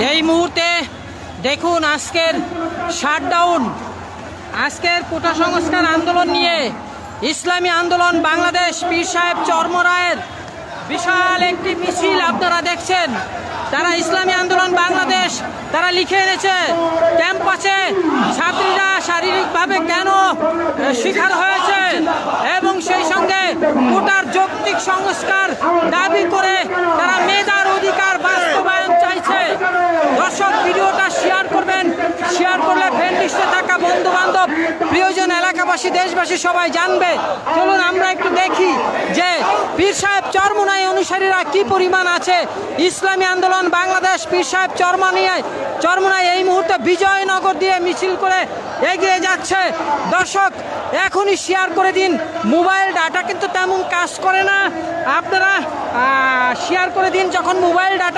এই মুহূর্তে দেখুন আজকের শাটডাউন, আজকের কোটা সংস্কার আন্দোলন নিয়ে ইসলামী আন্দোলন বাংলাদেশ পীর সাহেব চরমরায়ের বিশাল একটি মিছিল আপনারা দেখছেন। তারা ইসলামী আন্দোলন বাংলাদেশ তারা লিখে এনেছে ক্যাম্পাসে ছাত্রীরা শারীরিকভাবে কেন শিকার হয়েছে এবং সেই সঙ্গে কোটার যৌক্তিক সংস্কার দাবি করে তারা মেধার অধিকার বাস্তবায়ন চাইছে। দর্শক, ভিডিওটা শেয়ার করবেন, শেয়ার করলে ফ্রেন্ড লিস্টে থাকা বন্ধু বান্ধব প্রিয়জন এলাকাবাসী দেশবাসী সবাই জানবে। চলুন আমরা একটু দেখি যে পীর সাহেব চরমোনাই অনুসারীরা কি পরিমাণ আছে। ইসলামী আন্দোলন বাংলাদেশ পীর সাহেব চরমোনাই এই মুহূর্তে বিজয়নগর দিয়ে মিছিল করে এগিয়ে যাচ্ছে। দর্শক, এখনই শেয়ার করে দিন। মোবাইল ডাটা কিন্তু তেমন কাজ করে না, আপনারা শেয়ার করে দিন যখন মোবাইল ডাটা